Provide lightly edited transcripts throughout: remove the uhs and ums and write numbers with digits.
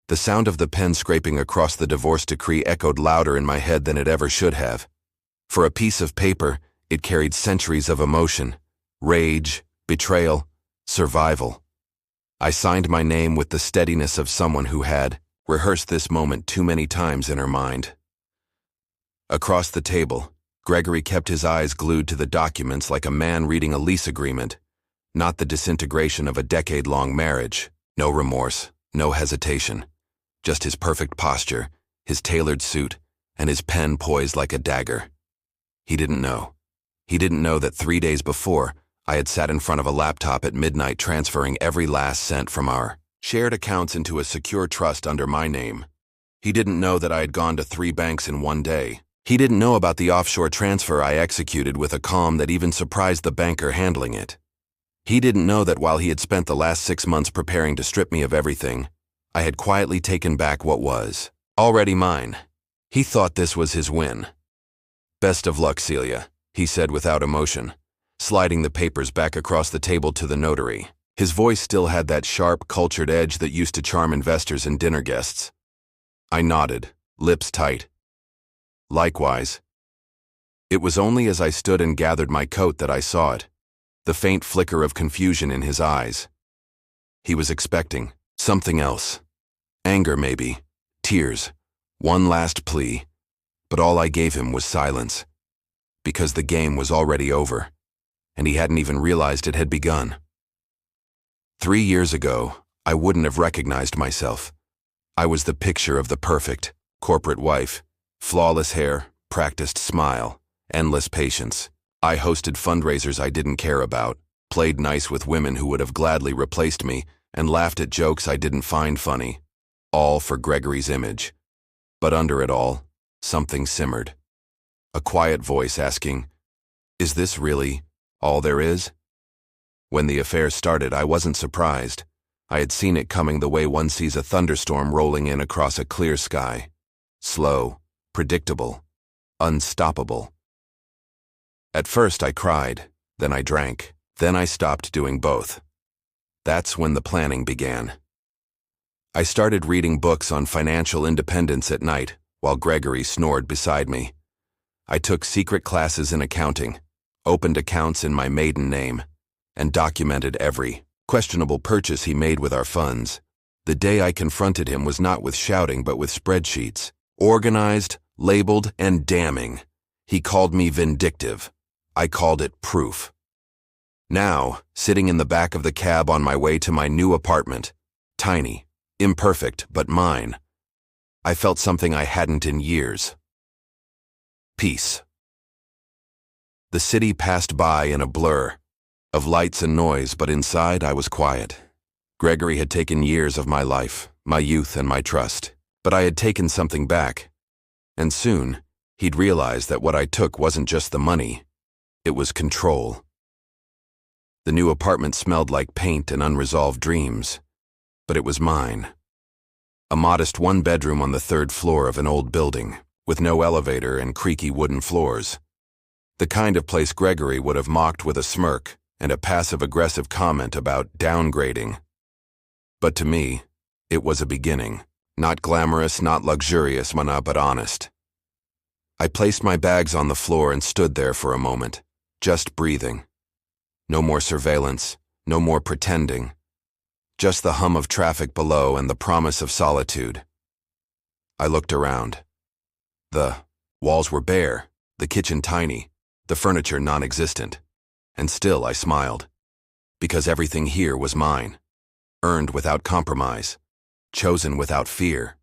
The sound of the pen scraping across the divorce decree echoed louder in my head than it ever should have. For a piece of paper, it carried centuries of emotion, rage, betrayal, survival. I signed my name with the steadiness of someone who had rehearsed this moment too many times in her mind. Across the table, Gregory kept his eyes glued to the documents like a man reading a lease agreement, not the disintegration of a decade-long marriage. No remorse, no hesitation. Just his perfect posture, his tailored suit, and his pen poised like a dagger. He didn't know. He didn't know that 3 days before, I had sat in front of a laptop at midnight transferring every last cent from our shared accounts into a secure trust under my name. He didn't know that I had gone to 3 banks in one day. He didn't know about the offshore transfer I executed with a calm that even surprised the banker handling it. He didn't know that while he had spent the last 6 months preparing to strip me of everything, I had quietly taken back what was already mine. He thought this was his win. "Best of luck, Celia," he said without emotion, sliding the papers back across the table to the notary. His voice still had that sharp, cultured edge that used to charm investors and dinner guests. I nodded, lips tight. Likewise. It was only as I stood and gathered my coat that I saw it, the faint flicker of confusion in his eyes. He was expecting something else. Anger, maybe. Tears. One last plea. But all I gave him was silence. Because the game was already over, and he hadn't even realized it had begun. 3 years ago, I wouldn't have recognized myself. I was the picture of the perfect corporate wife. Flawless hair, practiced smile, endless patience. I hosted fundraisers I didn't care about, played nice with women who would have gladly replaced me, and laughed at jokes I didn't find funny. All for Gregory's image. But under it all, something simmered. A quiet voice asking, "Is this really all there is?" When the affair started, I wasn't surprised. I had seen it coming the way one sees a thunderstorm rolling in across a clear sky. Slow, predictable, unstoppable. At first I cried, then I drank, then I stopped doing both. That's when the planning began. I started reading books on financial independence at night, while Gregory snored beside me. I took secret classes in accounting, opened accounts in my maiden name, and documented every questionable purchase he made with our funds. The day I confronted him was not with shouting but with spreadsheets. Organized, labeled, and damning. He called me vindictive. I called it proof. Now, sitting in the back of the cab on my way to my new apartment, tiny, imperfect, but mine, I felt something I hadn't in years. Peace. The city passed by in a blur of lights and noise, but inside I was quiet. Gregory had taken years of my life, my youth, and my trust. But I had taken something back, and soon he'd realize that what I took wasn't just the money, it was control. The new apartment smelled like paint and unresolved dreams, but it was mine. A modest one-bedroom on the 3rd floor of an old building, with no elevator and creaky wooden floors. The kind of place Gregory would have mocked with a smirk and a passive-aggressive comment about downgrading. But to me, it was a beginning. Not glamorous, not luxurious, but honest. I placed my bags on the floor and stood there for a moment, just breathing. No more surveillance, no more pretending. Just the hum of traffic below and the promise of solitude. I looked around. The walls were bare, the kitchen tiny, the furniture non-existent. And still I smiled. Because everything here was mine. Earned without compromise. Chosen without fear.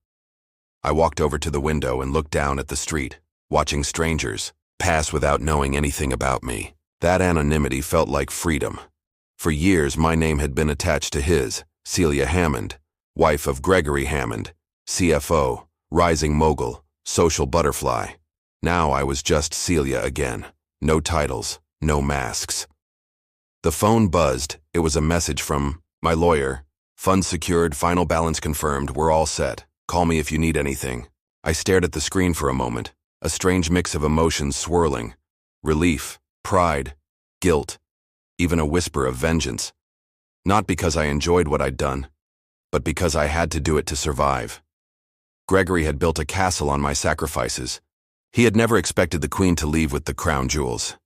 I walked over to the window and looked down at the street, watching strangers pass without knowing anything about me. That anonymity felt like freedom. For years, my name had been attached to his, Celia Hammond, wife of Gregory Hammond, CFO, rising mogul, social butterfly. Now I was just Celia again. No titles, no masks. The phone buzzed. It was a message from my lawyer. Funds secured, final balance confirmed, we're all set. Call me if you need anything. I stared at the screen for a moment, a strange mix of emotions swirling. Relief, pride, guilt, even a whisper of vengeance. Not because I enjoyed what I'd done, but because I had to do it to survive. Gregory had built a castle on my sacrifices. He had never expected the queen to leave with the crown jewels.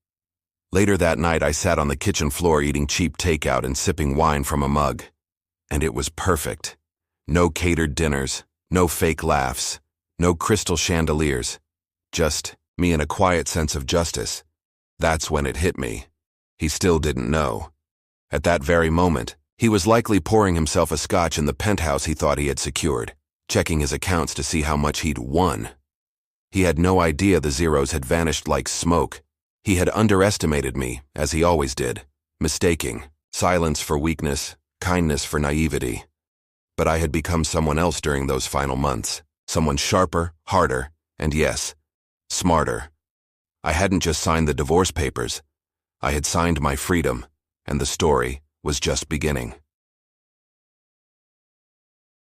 Later that night, I sat on the kitchen floor eating cheap takeout and sipping wine from a mug. And it was perfect. No catered dinners, no fake laughs, no crystal chandeliers. Just me and a quiet sense of justice. That's when it hit me. He still didn't know. At that very moment, he was likely pouring himself a scotch in the penthouse he thought he had secured, checking his accounts to see how much he'd won. He had no idea the zeros had vanished like smoke. He had underestimated me, as he always did, mistaking silence for weakness, kindness for naivety. But I had become someone else during those final months, someone sharper, harder, and yes, smarter. I hadn't just signed the divorce papers. I had signed my freedom, and the story was just beginning.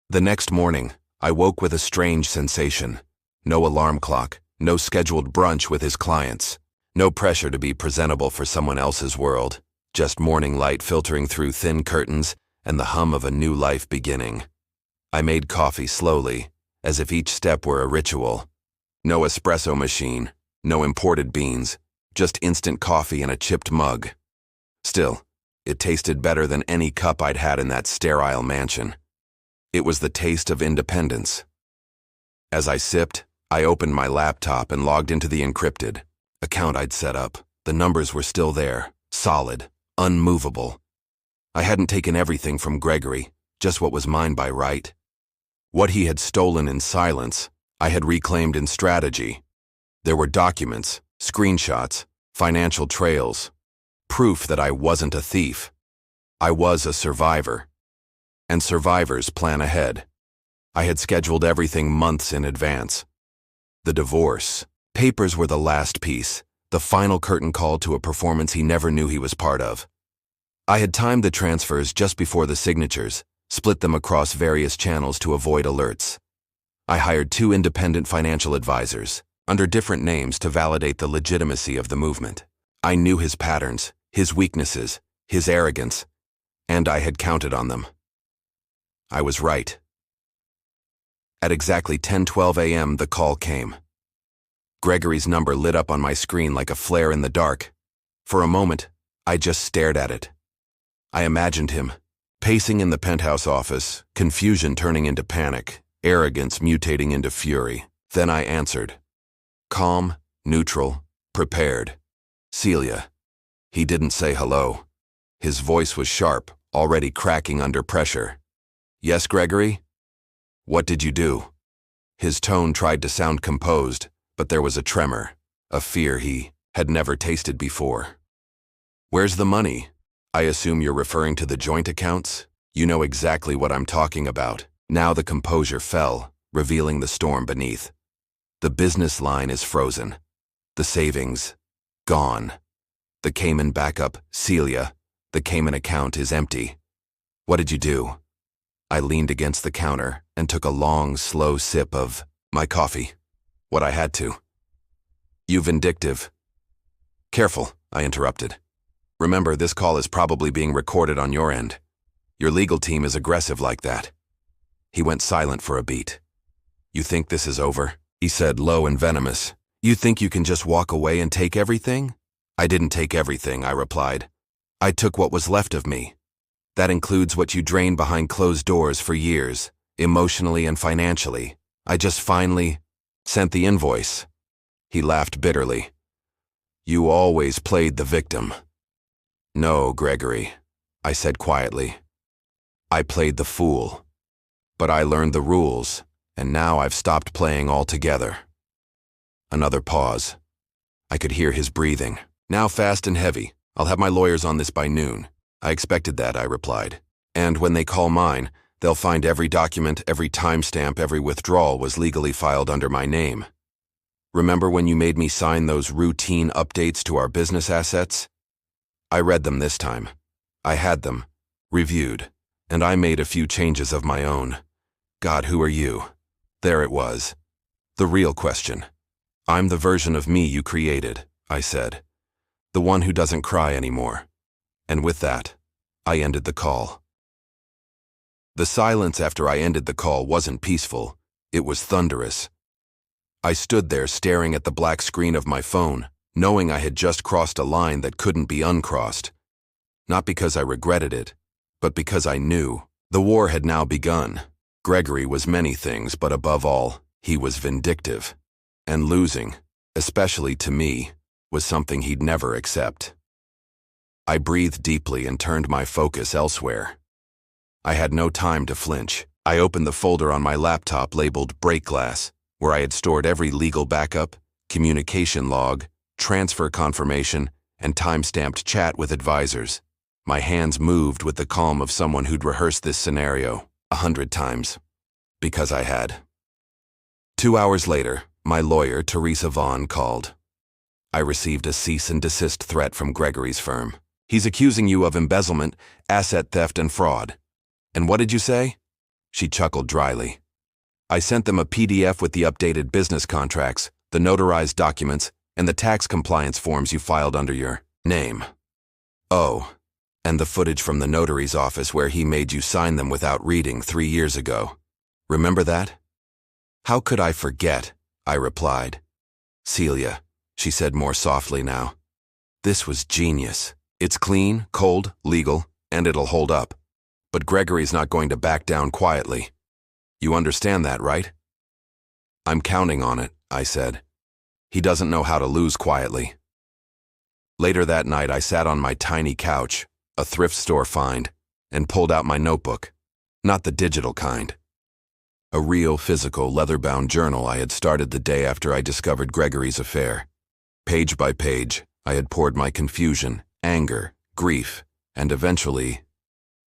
The next morning, I woke with a strange sensation. No alarm clock, no scheduled brunch with his clients, no pressure to be presentable for someone else's world, just morning light filtering through thin curtains and the hum of a new life beginning. I made coffee slowly, as if each step were a ritual. No espresso machine, no imported beans, just instant coffee in a chipped mug. Still, it tasted better than any cup I'd had in that sterile mansion. It was the taste of independence. As I sipped, I opened my laptop and logged into the encrypted account I'd set up. The numbers were still there, solid, unmovable. I hadn't taken everything from Gregory, just what was mine by right. What he had stolen in silence, I had reclaimed in strategy. There were documents, screenshots, financial trails, proof that I wasn't a thief. I was a survivor. And survivors plan ahead. I had scheduled everything months in advance. The divorce papers were the last piece, the final curtain call to a performance he never knew he was part of. I had timed the transfers just before the signatures, split them across various channels to avoid alerts. I hired 2 independent financial advisors, under different names to validate the legitimacy of the movement. I knew his patterns, his weaknesses, his arrogance, and I had counted on them. I was right. At exactly 10:12 a.m., the call came. Gregory's number lit up on my screen like a flare in the dark. For a moment, I just stared at it. I imagined him, pacing in the penthouse office, confusion turning into panic, arrogance mutating into fury. Then I answered. Calm, neutral, prepared. Celia. He didn't say hello. His voice was sharp, already cracking under pressure. Yes, Gregory? What did you do? His tone tried to sound composed, but there was a tremor, a fear he had never tasted before. Where's the money? I assume you're referring to the joint accounts? You know exactly what I'm talking about. Now the composure fell, revealing the storm beneath. The business line is frozen. The savings, gone. The Cayman backup, Celia, the Cayman account is empty. What did you do? I leaned against the counter and took a long, slow sip of my coffee. What I had to. You vindictive. Careful, I interrupted. Remember, this call is probably being recorded on your end. Your legal team is aggressive like that. He went silent for a beat. You think this is over? He said, low and venomous. You think you can just walk away and take everything? I didn't take everything, I replied. I took what was left of me. That includes what you drained behind closed doors for years, emotionally and financially. I just finally sent the invoice. He laughed bitterly. You always played the victim. No, Gregory, I said quietly. I played the fool. But I learned the rules, and now I've stopped playing altogether. Another pause. I could hear his breathing. Now fast and heavy. I'll have my lawyers on this by noon. I expected that, I replied. And when they call mine, they'll find every document, every timestamp, every withdrawal was legally filed under my name. Remember when you made me sign those routine updates to our business assets? I read them this time. I had them, reviewed, and I made a few changes of my own. God, who are you? There it was. The real question. I'm the version of me you created, I said. The one who doesn't cry anymore. And with that, I ended the call. The silence after I ended the call wasn't peaceful. It was thunderous. I stood there staring at the black screen of my phone, knowing I had just crossed a line that couldn't be uncrossed. Not because I regretted it, but because I knew. The war had now begun. Gregory was many things, but above all, he was vindictive. And losing, especially to me, was something he'd never accept. I breathed deeply and turned my focus elsewhere. I had no time to flinch. I opened the folder on my laptop labeled Break Glass, where I had stored every legal backup, communication log, transfer confirmation, and time-stamped chat with advisors. My hands moved with the calm of someone who'd rehearsed this scenario 100 times. Because I had. 2 hours later, my lawyer, Teresa Vaughn, called. I received a cease and desist threat from Gregory's firm. He's accusing you of embezzlement, asset theft, and fraud. And what did you say? She chuckled dryly. I sent them a PDF with the updated business contracts, the notarized documents, and the tax compliance forms you filed under your name. Oh, and the footage from the notary's office where he made you sign them without reading 3 years ago. Remember that? How could I forget? I replied. Celia, she said more softly now. This was genius. It's clean, cold, legal, and it'll hold up. But Gregory's not going to back down quietly. You understand that, right? I'm counting on it, I said. He doesn't know how to lose quietly. Later that night, I sat on my tiny couch, a thrift store find, and pulled out my notebook. Not the digital kind. A real, physical, leather-bound journal I had started the day after I discovered Gregory's affair. Page by page, I had poured my confusion, anger, grief, and eventually,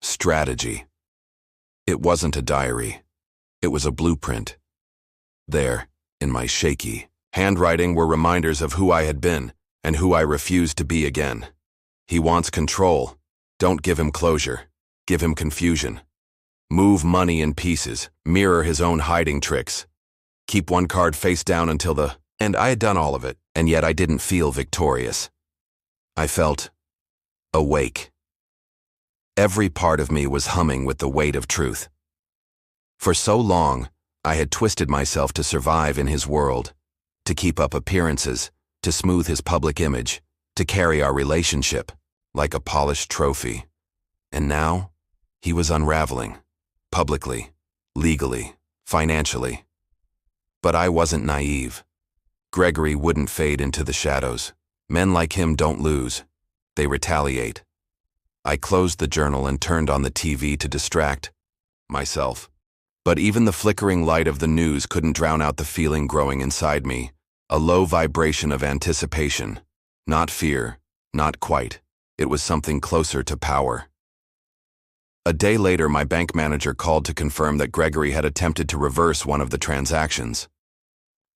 strategy. It wasn't a diary. It was a blueprint. There, in my shaky handwriting, were reminders of who I had been and who I refused to be again. He wants control. Don't give him closure. Give him confusion. Move money in pieces. Mirror his own hiding tricks. Keep one card face down until the... And I had done all of it, and yet I didn't feel victorious. I felt awake. Every part of me was humming with the weight of truth. For so long, I had twisted myself to survive in his world, to keep up appearances, to smooth his public image, to carry our relationship like a polished trophy. And now, he was unraveling, publicly, legally, financially. But I wasn't naive. Gregory wouldn't fade into the shadows. Men like him don't lose. They retaliate. I closed the journal and turned on the TV to distract myself. But even the flickering light of the news couldn't drown out the feeling growing inside me, a low vibration of anticipation. Not fear, not quite. It was something closer to power. A day later, my bank manager called to confirm that Gregory had attempted to reverse one of the transactions.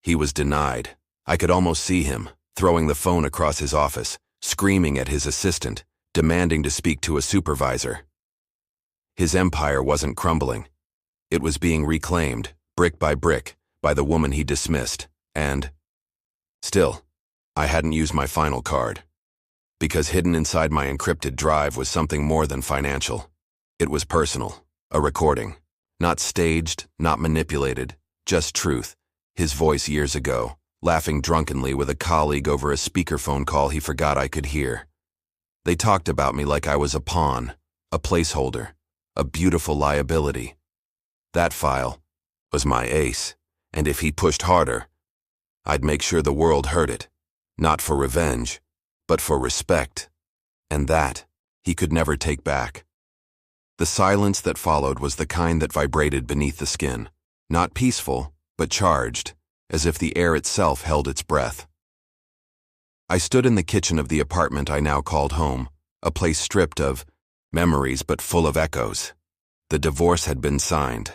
He was denied. I could almost see him, throwing the phone across his office, screaming at his assistant, demanding to speak to a supervisor. His empire wasn't crumbling. It was being reclaimed, brick by brick, by the woman he dismissed, and... Still, I hadn't used my final card. Because hidden inside my encrypted drive was something more than financial. It was personal, a recording. Not staged, not manipulated, just truth. His voice years ago, laughing drunkenly with a colleague over a speakerphone call he forgot I could hear. They talked about me like I was a pawn, a placeholder, a beautiful liability. That file was my ace, and if he pushed harder, I'd make sure the world heard it, not for revenge, but for respect, and that he could never take back. The silence that followed was the kind that vibrated beneath the skin, not peaceful, but charged, as if the air itself held its breath. I stood in the kitchen of the apartment I now called home, a place stripped of memories but full of echoes. The divorce had been signed.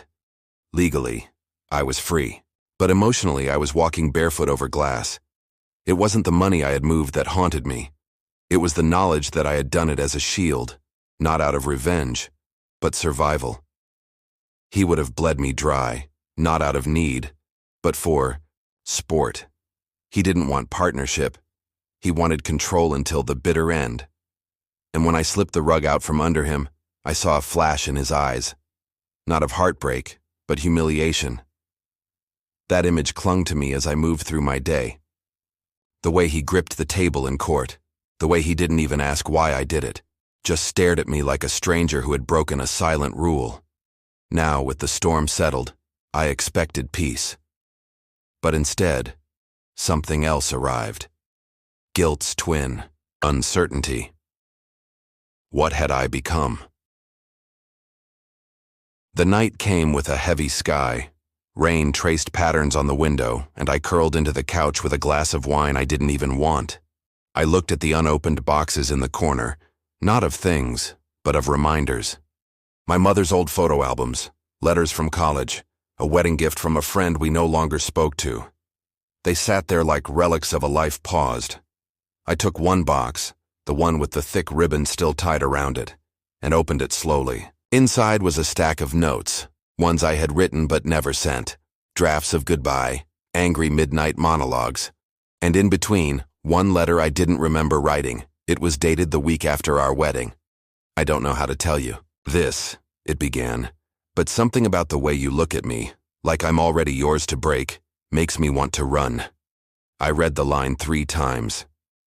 Legally, I was free, but emotionally I was walking barefoot over glass. It wasn't the money I had moved that haunted me. It was the knowledge that I had done it as a shield, not out of revenge, but survival. He would have bled me dry, not out of need, but for sport. He didn't want partnership. He wanted control until the bitter end. And when I slipped the rug out from under him, I saw a flash in his eyes. Not of heartbreak, but humiliation. That image clung to me as I moved through my day. The way he gripped the table in court, the way he didn't even ask why I did it, just stared at me like a stranger who had broken a silent rule. Now, with the storm settled, I expected peace. But instead, something else arrived. Guilt's twin, uncertainty. What had I become? The night came with a heavy sky. Rain traced patterns on the window, and I curled into the couch with a glass of wine I didn't even want. I looked at the unopened boxes in the corner, not of things, but of reminders. My mother's old photo albums, letters from college, a wedding gift from a friend we no longer spoke to. They sat there like relics of a life paused. I took one box, the one with the thick ribbon still tied around it, and opened it slowly. Inside was a stack of notes, ones I had written but never sent, drafts of goodbye, angry midnight monologues, and in between, one letter I didn't remember writing. It was dated the week after our wedding. I don't know how to tell you. This, it began, but something about the way you look at me, like I'm already yours to break, makes me want to run. I read the line 3 times.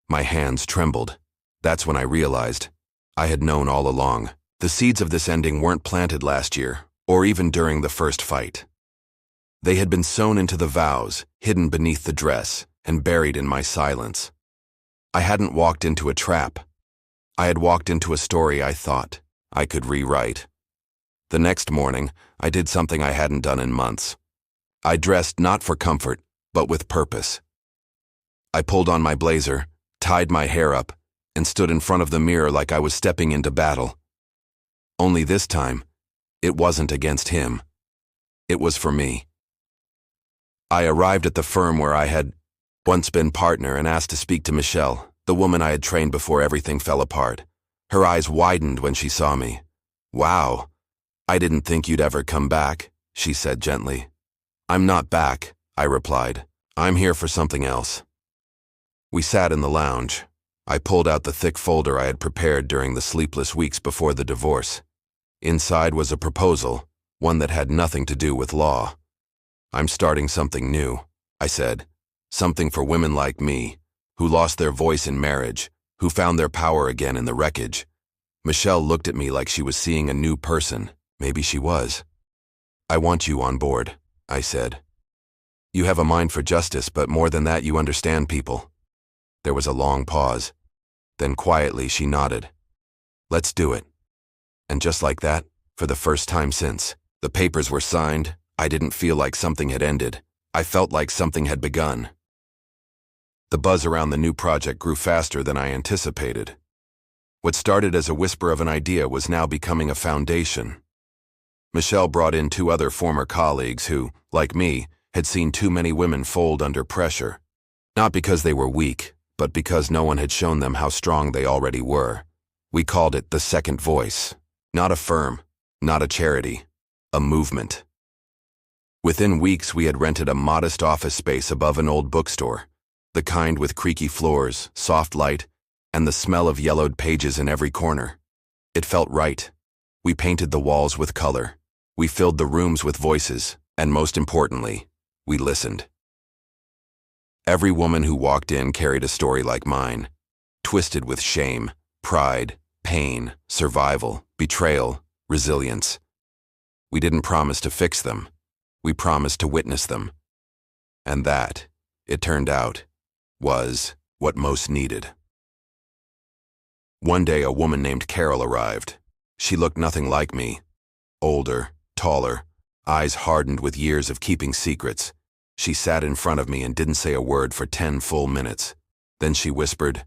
My hands trembled. That's when I realized I had known all along. The seeds of this ending weren't planted last year, or even during the first fight. They had been sewn into the vows, hidden beneath the dress, and buried in my silence. I hadn't walked into a trap. I had walked into a story I thought I could rewrite. The next morning, I did something I hadn't done in months. I dressed not for comfort, but with purpose. I pulled on my blazer, tied my hair up, and stood in front of the mirror like I was stepping into battle. Only this time, it wasn't against him. It was for me. I arrived at the firm where I had once been partner and asked to speak to Michelle, the woman I had trained before everything fell apart. Her eyes widened when she saw me. "Wow, I didn't think you'd ever come back," she said gently. "I'm not back," I replied. "I'm here for something else." We sat in the lounge. I pulled out the thick folder I had prepared during the sleepless weeks before the divorce. Inside was a proposal, one that had nothing to do with law. "I'm starting something new," I said. "Something for women like me, who lost their voice in marriage, who found their power again in the wreckage." Michelle looked at me like she was seeing a new person. Maybe she was. "I want you on board," I said. "You have a mind for justice, but more than that, you understand people." There was a long pause. Then quietly she nodded. "Let's do it." And just like that, for the first time since, the papers were signed. I didn't feel like something had ended. I felt like something had begun. The buzz around the new project grew faster than I anticipated. What started as a whisper of an idea was now becoming a foundation. Michelle brought in 2 other former colleagues who, like me, had seen too many women fold under pressure. Not because they were weak, but because no one had shown them how strong they already were. We called it the second voice. Not a firm, not a charity, a movement. Within weeks, we had rented a modest office space above an old bookstore, the kind with creaky floors, soft light, and the smell of yellowed pages in every corner. It felt right. We painted the walls with color. We filled the rooms with voices, and most importantly, we listened. Every woman who walked in carried a story like mine, twisted with shame, pride, pain, survival, betrayal, resilience. We didn't promise to fix them. We promised to witness them. And that, it turned out, was what most needed. One day, a woman named Carol arrived. She looked nothing like me. Older, taller, eyes hardened with years of keeping secrets. She sat in front of me and didn't say a word for 10 full minutes. Then she whispered.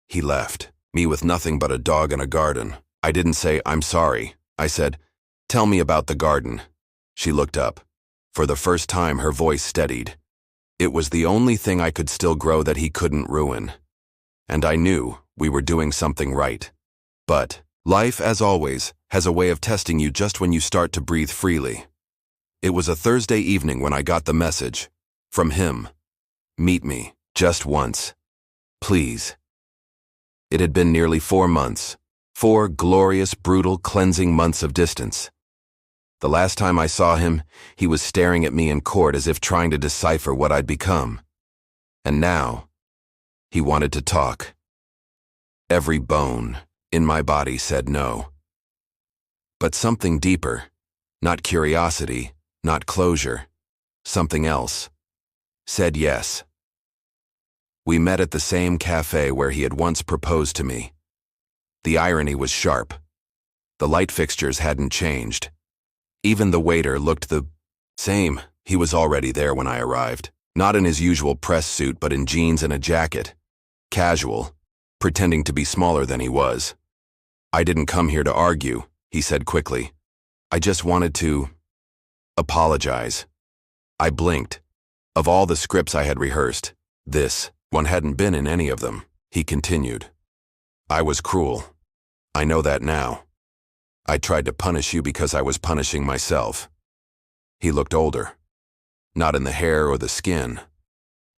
He left, me with nothing but a dog and a garden. I didn't say, "I'm sorry." I said, "Tell me about the garden." She looked up. For the first time, her voice steadied. It was the only thing I could still grow that he couldn't ruin. And I knew we were doing something right. But life, as always, has a way of testing you just when you start to breathe freely. It was a Thursday evening when I got the message. From him. Meet me, just once. Please. It had been nearly 4 months. 4 glorious, brutal, cleansing months of distance. The last time I saw him, he was staring at me in court as if trying to decipher what I'd become. And now, he wanted to talk. Every bone in my body said no. But something deeper, not curiosity, not closure, something else, said yes. We met at the same cafe where he had once proposed to me. The irony was sharp. The light fixtures hadn't changed. Even the waiter looked the same. He was already there when I arrived. Not in his usual press suit, but in jeans and a jacket. Casual, pretending to be smaller than he was. I didn't come here to argue, he said quickly. I just wanted to apologize. I blinked. Of all the scripts I had rehearsed, this one hadn't been in any of them, he continued. I was cruel. I know that now. I tried to punish you because I was punishing myself. He looked older. Not in the hair or the skin,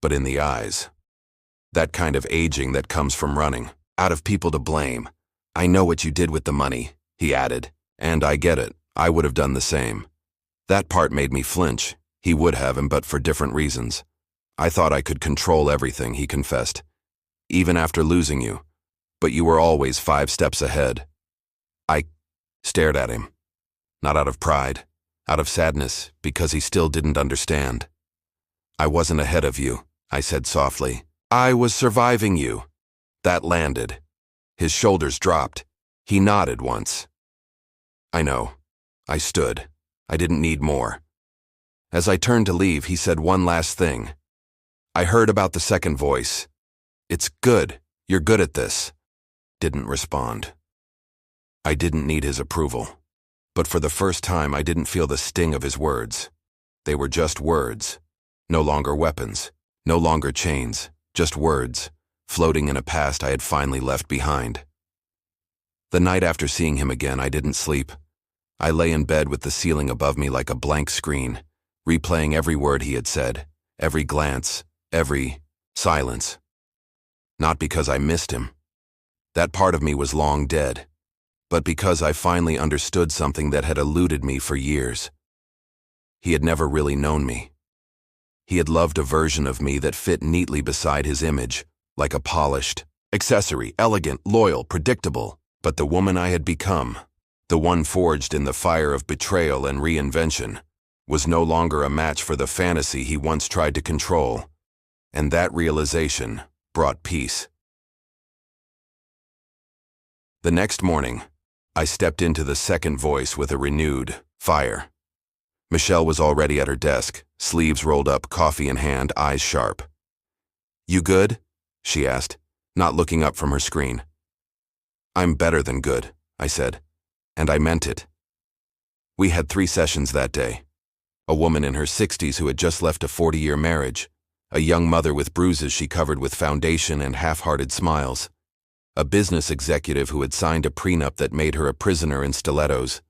but in the eyes. That kind of aging that comes from running, out of people to blame. I know what you did with the money, he added, and I get it. I would have done the same. That part made me flinch. He would have, but for different reasons. I thought I could control everything, he confessed. Even after losing you. But you were always 5 steps ahead. I stared at him. Not out of pride. Out of sadness, because he still didn't understand. I wasn't ahead of you, I said softly. I was surviving you. That landed. His shoulders dropped. He nodded once. I know. I stood. I didn't need more. As I turned to leave, he said one last thing. I heard about the second voice. It's good. You're good at this. Didn't respond. I didn't need his approval. But for the first time, I didn't feel the sting of his words. They were just words. No longer weapons. No longer chains. Just words, floating in a past I had finally left behind. The night after seeing him again, I didn't sleep. I lay in bed with the ceiling above me like a blank screen, replaying every word he had said, every glance, every silence. Not because I missed him. That part of me was long dead. But because I finally understood something that had eluded me for years. He had never really known me. He had loved a version of me that fit neatly beside his image, like a polished accessory, elegant, loyal, predictable. But the woman I had become, the one forged in the fire of betrayal and reinvention, was no longer a match for the fantasy he once tried to control. And that realization brought peace. The next morning, I stepped into the second voice with a renewed fire. Michelle was already at her desk, sleeves rolled up, coffee in hand, eyes sharp. You good? She asked, not looking up from her screen. I'm better than good, I said, and I meant it. We had 3 sessions that day. A woman in her 60s who had just left a 40-year marriage, a young mother with bruises she covered with foundation and half-hearted smiles, a business executive who had signed a prenup that made her a prisoner in stilettos,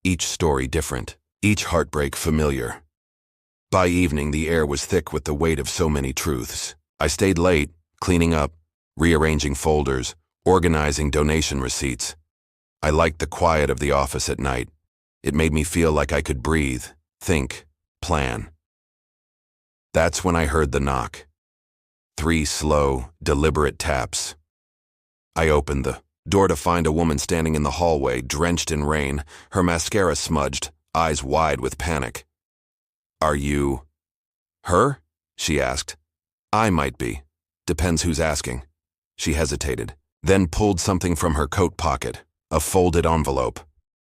each story different, each heartbreak familiar. By evening, the air was thick with the weight of so many truths. I stayed late, cleaning up, rearranging folders, organizing donation receipts. I liked the quiet of the office at night. It made me feel like I could breathe, think, plan. That's when I heard the knock. 3 slow, deliberate taps. I opened the door to find a woman standing in the hallway, drenched in rain, her mascara smudged, eyes wide with panic. Are you her? She asked. I might be. Depends who's asking. She hesitated, then pulled something from her coat pocket, a folded envelope.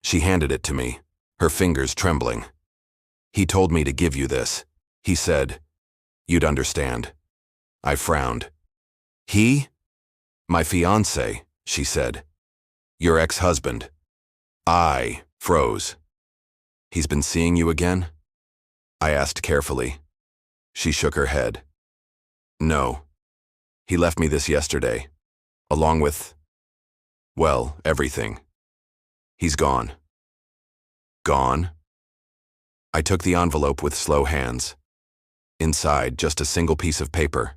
She handed it to me, her fingers trembling. He told me to give you this. He said, you'd understand. I frowned. He? My fiancé, she said. Your ex-husband. I froze. He's been seeing you again? I asked carefully. She shook her head. No. He left me this yesterday, along with, well, everything. He's gone. Gone? I took the envelope with slow hands. Inside, just a single piece of paper.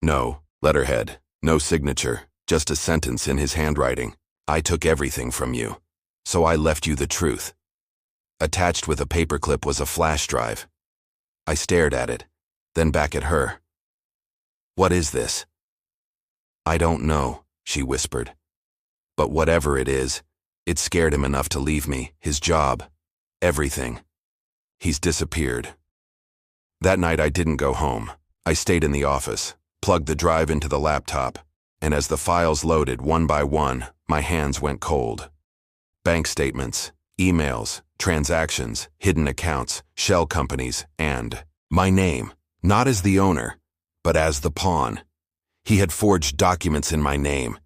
No letterhead, no signature, just a sentence in his handwriting. I took everything from you, so I left you the truth. Attached with a paperclip was a flash drive. I stared at it, then back at her. "What is this?" "I don't know," she whispered. "But whatever it is, it scared him enough to leave me, his job, everything. He's disappeared." That night I didn't go home. I stayed in the office, plugged the drive into the laptop, and as the files loaded one by one, my hands went cold. Bank statements, emails, transactions, hidden accounts, shell companies, and my name, not as the owner, but as the pawn. He had forged documents in my name.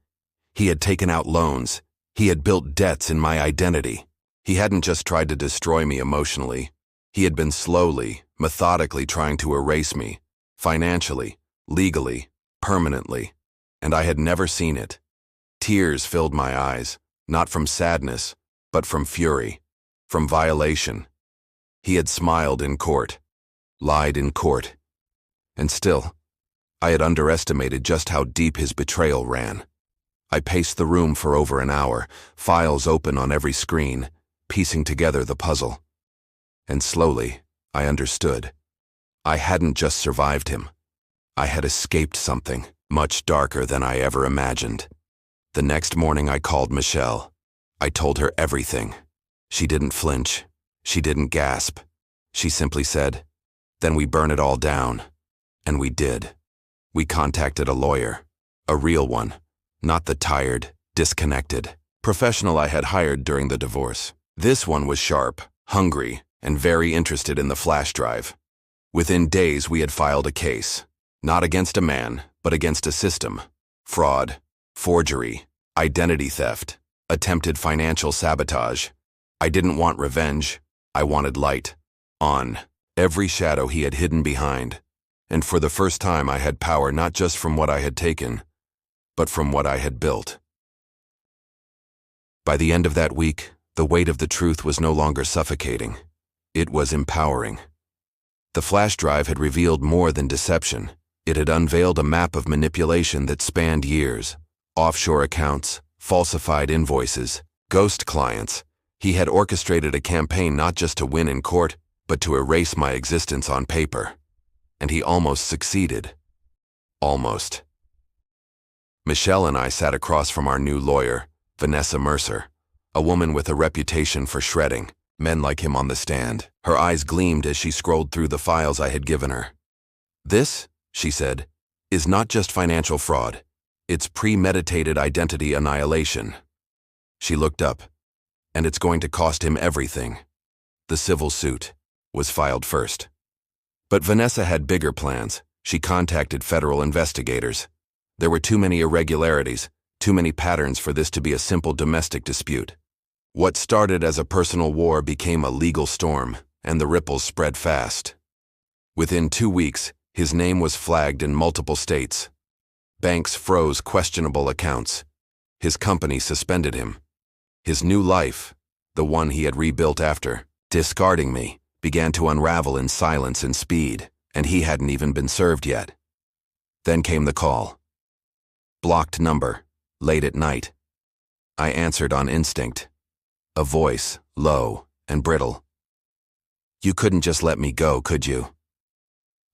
He had taken out loans. He had built debts in my identity. He hadn't just tried to destroy me emotionally. He had been slowly, methodically trying to erase me, financially, legally, permanently, and I had never seen it. Tears filled my eyes, not from sadness, but from fury, from violation. He had smiled in court, lied in court, and still, I had underestimated just how deep his betrayal ran. I paced the room for over an hour, files open on every screen, piecing together the puzzle. And slowly, I understood. I hadn't just survived him. I had escaped something much darker than I ever imagined. The next morning I called Michelle. I told her everything. She didn't flinch. She didn't gasp. She simply said, "Then we burn it all down." And we did. We contacted a lawyer, a real one, not the tired, disconnected professional I had hired during the divorce. This one was sharp, hungry, and very interested in the flash drive. Within days, we had filed a case, not against a man, but against a system. Fraud, forgery, identity theft, attempted financial sabotage. I didn't want revenge. I wanted light on every shadow he had hidden behind. And for the first time, I had power not just from what I had taken, but from what I had built. By the end of that week, the weight of the truth was no longer suffocating. It was empowering. The flash drive had revealed more than deception. It had unveiled a map of manipulation that spanned years. Offshore accounts, falsified invoices, ghost clients. He had orchestrated a campaign not just to win in court, but to erase my existence on paper. And he almost succeeded. Almost. Michelle and I sat across from our new lawyer, Vanessa Mercer, a woman with a reputation for shredding men like him on the stand. Her eyes gleamed as she scrolled through the files I had given her. "This," she said, "is not just financial fraud. It's premeditated identity annihilation." She looked up, "And it's going to cost him everything." The civil suit was filed first. But Vanessa had bigger plans. She contacted federal investigators. There were too many irregularities, too many patterns for this to be a simple domestic dispute. What started as a personal war became a legal storm, and the ripples spread fast. Within 2 weeks, his name was flagged in multiple states. Banks froze questionable accounts. His company suspended him. His new life, the one he had rebuilt after discarding me, began to unravel in silence and speed, and he hadn't even been served yet. Then came the call. Blocked number, late at night. I answered on instinct. A voice, low and brittle. "You couldn't just let me go, could you?"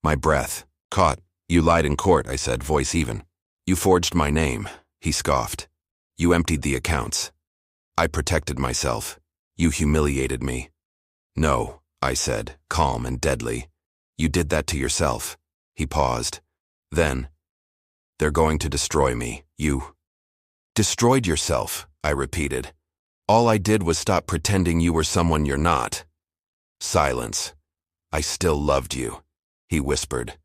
My breath caught. "You lied in court," I said, voice even. "You forged my name," he scoffed. "You emptied the accounts." I protected myself. "You humiliated me." "No," I said, calm and deadly. "You did that to yourself." He paused. Then, "They're going to destroy me. You destroyed yourself," I repeated. "All I did was stop pretending you were someone you're not." Silence. "I still loved you," he whispered.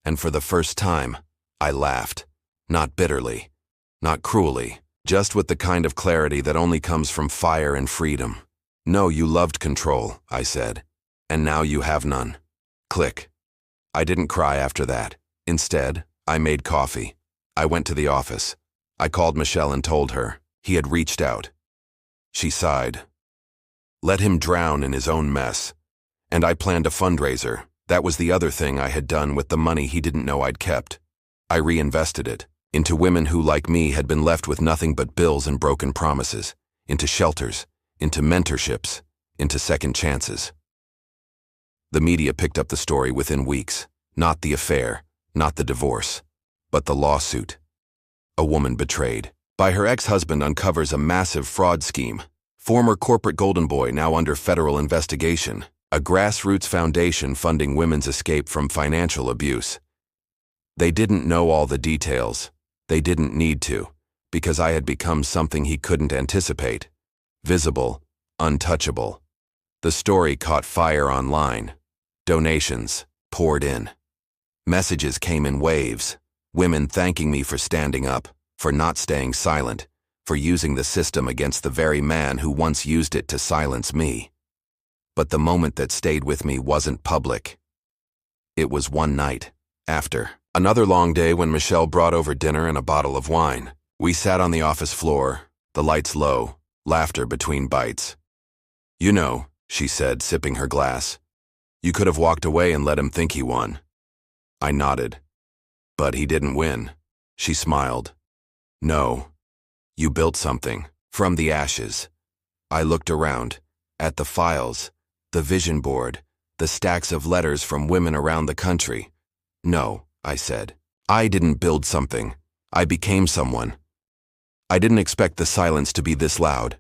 And for the first time, I laughed. Not bitterly, not cruelly, just with the kind of clarity that only comes from fire and freedom. "No, you loved control," I said, "and now you have none." Click. I didn't cry after that. Instead, I made coffee. I went to the office. I called Michelle and told her. He had reached out. She sighed. Let him drown in his own mess. And I planned a fundraiser. That was the other thing I had done with the money he didn't know I'd kept. I reinvested it into women who, like me, had been left with nothing but bills and broken promises, into shelters, into mentorships, into second chances. The media picked up the story within weeks. Not the affair, not the divorce, but the lawsuit. A woman betrayed by her ex-husband uncovers a massive fraud scheme. Former corporate golden boy now under federal investigation. A grassroots foundation funding women's escape from financial abuse. They didn't know all the details. They didn't need to, because I had become something he couldn't anticipate. Visible, untouchable. The story caught fire online. Donations poured in. Messages came in waves. Women thanking me for standing up, for not staying silent, for using the system against the very man who once used it to silence me. But the moment that stayed with me wasn't public. It was one night, after another long day when Michelle brought over dinner and a bottle of wine. We sat on the office floor, the lights low, laughter between bites. "You know," she said, sipping her glass, "you could have walked away and let him think he won." I nodded. "But he didn't win." She smiled. "No. You built something, from the ashes." I looked around, at the files, the vision board, the stacks of letters from women around the country. "No," I said. "I didn't build something. I became someone." I didn't expect the silence to be this loud.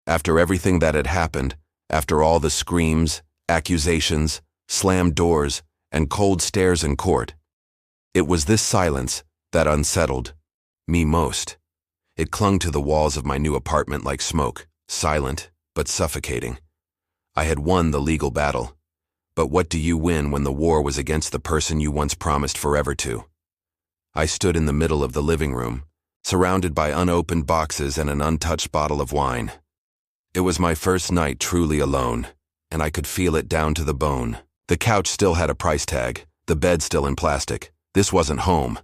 After everything that had happened, after all the screams, accusations, slammed doors, and cold stares in court, it was this silence that unsettled me most. It clung to the walls of my new apartment like smoke, silent but suffocating. I had won the legal battle. But what do you win when the war was against the person you once promised forever to? I stood in the middle of the living room, surrounded by unopened boxes and an untouched bottle of wine. It was my first night truly alone, and I could feel it down to the bone. The couch still had a price tag, the bed still in plastic. This wasn't home.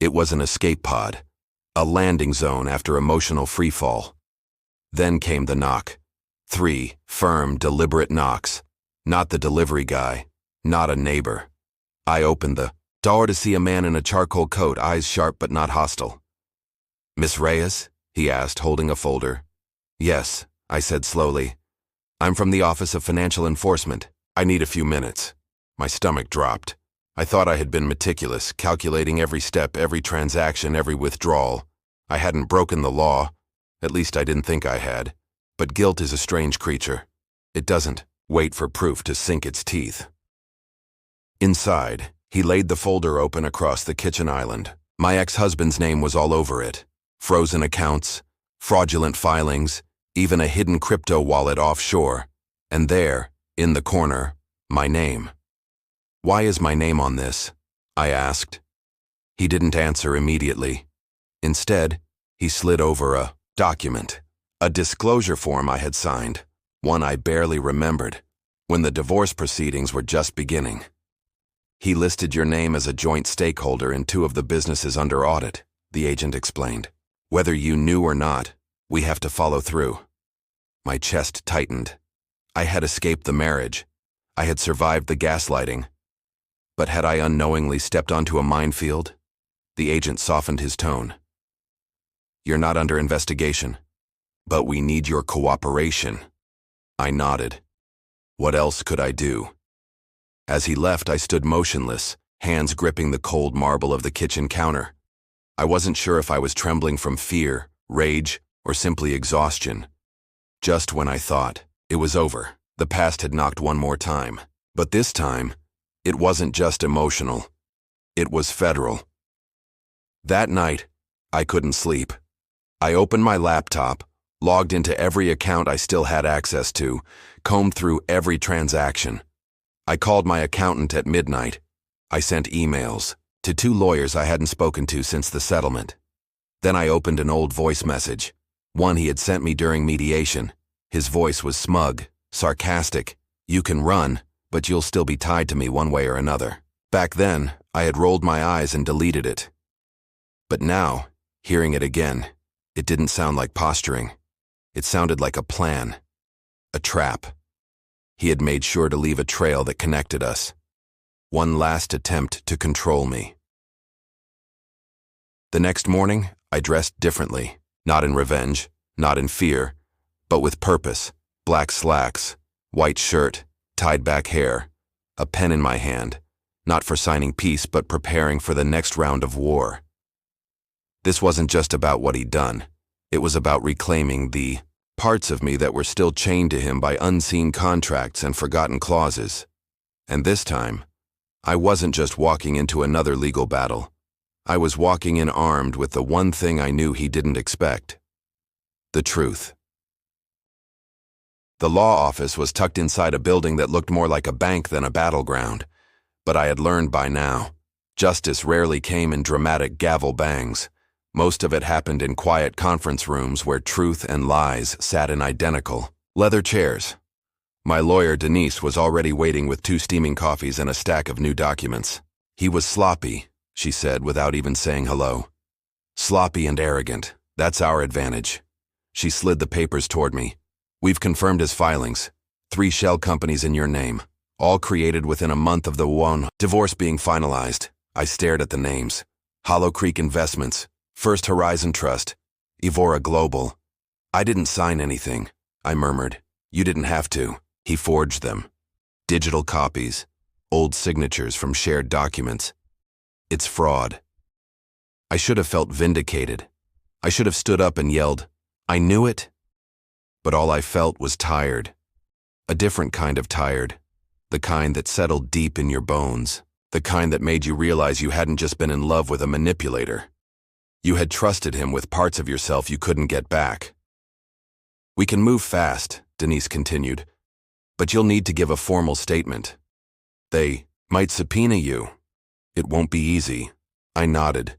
It was an escape pod, a landing zone after emotional freefall. Then came the knock. 3 firm, deliberate knocks. Not the delivery guy, not a neighbor. I opened the door to see a man in a charcoal coat, eyes sharp but not hostile. "Miss Reyes?" he asked, holding a folder. "Yes," I said slowly. "I'm from the Office of Financial Enforcement. I need a few minutes." My stomach dropped. I thought I had been meticulous, calculating every step, every transaction, every withdrawal. I hadn't broken the law. At least I didn't think I had. But guilt is a strange creature. It doesn't wait for proof to sink its teeth. Inside, he laid the folder open across the kitchen island. My ex-husband's name was all over it. Frozen accounts, fraudulent filings, even a hidden crypto wallet offshore. And there, in the corner, my name. "Why is my name on this?" I asked. He didn't answer immediately. Instead, he slid over a document, a disclosure form I had signed, one I barely remembered, when the divorce proceedings were just beginning. "He listed your name as a joint stakeholder in 2 of the businesses under audit," the agent explained. "Whether you knew or not, we have to follow through." My chest tightened. I had escaped the marriage. I had survived the gaslighting. But had I unknowingly stepped onto a minefield? The agent softened his tone. "You're not under investigation, but we need your cooperation." I nodded. What else could I do? As he left, I stood motionless, hands gripping the cold marble of the kitchen counter. I wasn't sure if I was trembling from fear, rage, or simply exhaustion. Just when I thought it was over, the past had knocked one more time. But this time, it wasn't just emotional. It was federal. That night, I couldn't sleep. I opened my laptop, logged into every account I still had access to, combed through every transaction. I called my accountant at midnight. I sent emails to 2 lawyers I hadn't spoken to since the settlement. Then I opened an old voice message, one he had sent me during mediation. His voice was smug, sarcastic. "You can run, but you'll still be tied to me one way or another." Back then, I had rolled my eyes and deleted it. But now, hearing it again, it didn't sound like posturing. It sounded like a plan, a trap. He had made sure to leave a trail that connected us. One last attempt to control me. The next morning, I dressed differently, not in revenge, not in fear, but with purpose. Black slacks, White shirt, tied-back hair, a pen in my hand, not for signing peace but preparing for the next round of war. This wasn't just about what he'd done. It was about reclaiming the parts of me that were still chained to him by unseen contracts and forgotten clauses. And this time, I wasn't just walking into another legal battle. I was walking in armed with the one thing I knew he didn't expect: the truth. The law office was tucked inside a building that looked more like a bank than a battleground. But I had learned by now, justice rarely came in dramatic gavel bangs. Most of it happened in quiet conference rooms where truth and lies sat in identical leather chairs. My lawyer, Denise, was already waiting with 2 steaming coffees and a stack of new documents. He was sloppy, she said without even saying hello. Sloppy and arrogant. That's our advantage. She slid the papers toward me. We've confirmed his filings. 3 shell companies in your name, all created within a month of the one divorce being finalized. I stared at the names. Hollow Creek Investments, First Horizon Trust, Evora Global. I didn't sign anything, I murmured. You didn't have to. He forged them. Digital copies, old signatures from shared documents. It's fraud. I should have felt vindicated. I should have stood up and yelled, I knew it. But all I felt was tired. A different kind of tired. The kind that settled deep in your bones. The kind that made you realize you hadn't just been in love with a manipulator. You had trusted him with parts of yourself you couldn't get back. We can move fast, Denise continued, but you'll need to give a formal statement. They might subpoena you. It won't be easy. I nodded.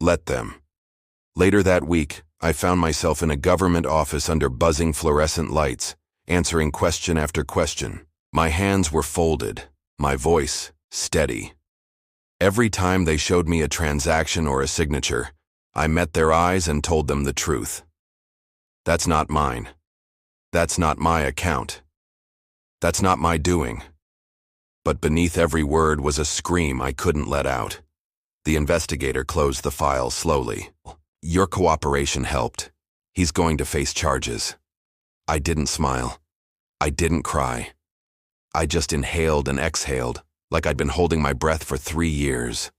Let them. Later that week, I found myself in a government office under buzzing fluorescent lights, answering question after question. My hands were folded, my voice steady. Every time they showed me a transaction or a signature, I met their eyes and told them the truth. That's not mine. That's not my account. That's not my doing. But beneath every word was a scream I couldn't let out. The investigator closed the file slowly. Your cooperation helped. He's going to face charges. I didn't smile. I didn't cry. I just inhaled and exhaled, like I'd been holding my breath for 3 years.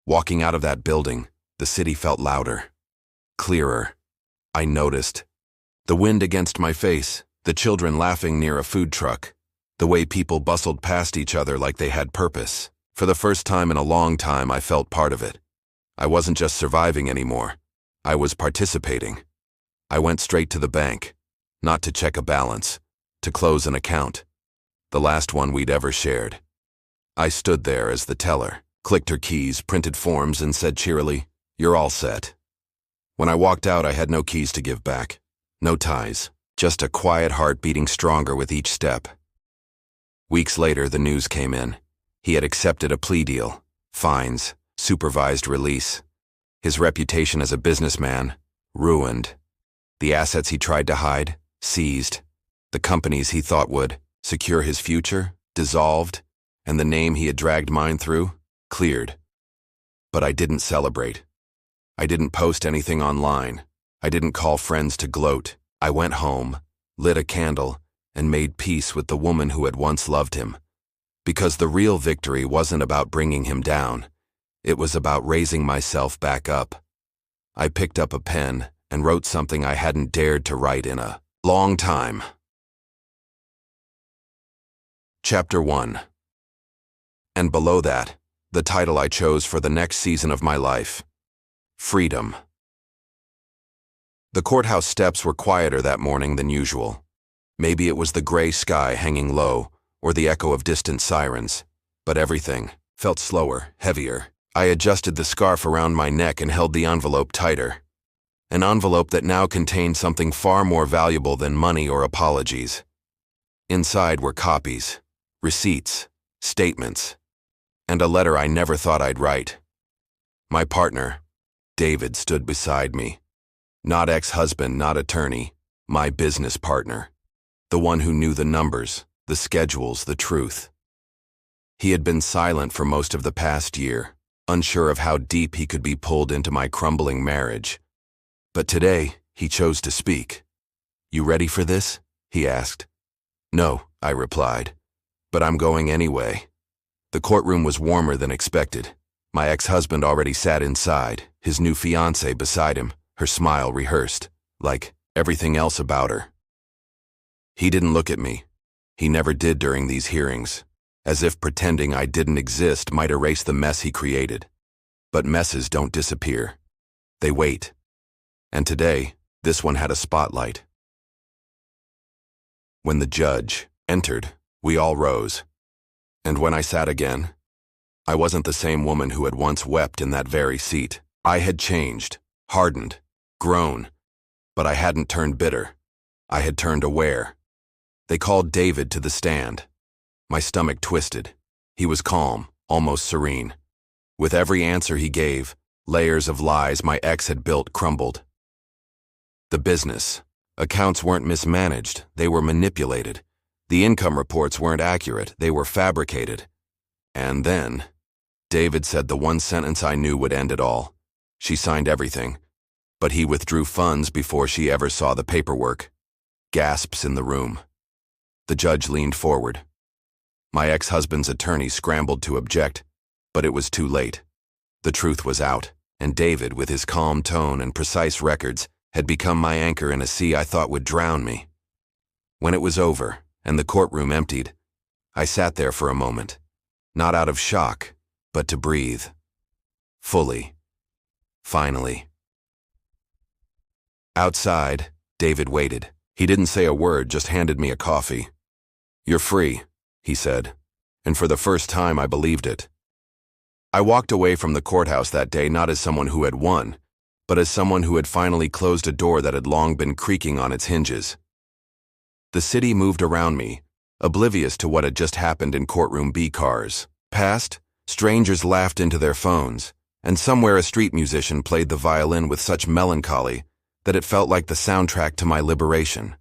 Walking out of that building, the city felt louder, clearer. I noticed. The wind against my face, the children laughing near a food truck, the way people bustled past each other like they had purpose. For the first time in a long time, I felt part of it. I wasn't just surviving anymore. I was participating. I went straight to the bank, not to check a balance, to close an account, the last one we'd ever shared. I stood there as the teller, clicked her keys, printed forms, and said cheerily, "You're all set." When I walked out, I had no keys to give back, no ties, just a quiet heart beating stronger with each step. Weeks later, the news came in. He had accepted a plea deal, fines, supervised release. His reputation as a businessman, ruined. The assets he tried to hide, seized. The companies he thought would secure his future, dissolved. And the name he had dragged mine through, cleared. But I didn't celebrate. I didn't post anything online. I didn't call friends to gloat. I went home, lit a candle, and made peace with the woman who had once loved him. Because the real victory wasn't about bringing him down. It was about raising myself back up. I picked up a pen and wrote something I hadn't dared to write in a long time. Chapter 1. And below that, the title I chose for the next season of my life: Freedom. The courthouse steps were quieter that morning than usual. Maybe it was the gray sky hanging low, or the echo of distant sirens, but everything felt slower, heavier. I adjusted the scarf around my neck and held the envelope tighter. An envelope that now contained something far more valuable than money or apologies. Inside were copies, receipts, statements, and a letter I never thought I'd write. My partner, David, stood beside me. Not ex-husband, not attorney, my business partner. The one who knew the numbers, the schedules, the truth. He had been silent for most of the past year, unsure of how deep he could be pulled into my crumbling marriage. But today, he chose to speak. "You ready for this?" he asked. "No," I replied, "but I'm going anyway." The courtroom was warmer than expected. My ex-husband already sat inside, his new fiancée beside him, her smile rehearsed, like everything else about her. He didn't look at me. He never did during these hearings, as if pretending I didn't exist might erase the mess he created. But messes don't disappear. They wait. And today, this one had a spotlight. When the judge entered, we all rose. And when I sat again, I wasn't the same woman who had once wept in that very seat. I had changed, hardened, grown, but I hadn't turned bitter. I had turned aware. They called David to the stand. My stomach twisted. He was calm, almost serene. With every answer he gave, layers of lies my ex had built crumbled. The business. Accounts weren't mismanaged, they were manipulated. The income reports weren't accurate, they were fabricated. And then, David said the one sentence I knew would end it all. She signed everything, but he withdrew funds before she ever saw the paperwork. Gasps in the room. The judge leaned forward. My ex-husband's attorney scrambled to object, but it was too late. The truth was out, and David, with his calm tone and precise records, had become my anchor in a sea I thought would drown me. When it was over, and the courtroom emptied, I sat there for a moment, not out of shock, but to breathe. Fully. Finally. Outside, David waited. He didn't say a word, just handed me a coffee. "You're free," he said, and for the first time I believed it. I walked away from the courthouse that day not as someone who had won, but as someone who had finally closed a door that had long been creaking on its hinges. The city moved around me, oblivious to what had just happened in courtroom B cars. Past, strangers laughed into their phones, and somewhere a street musician played the violin with such melancholy that it felt like the soundtrack to my liberation.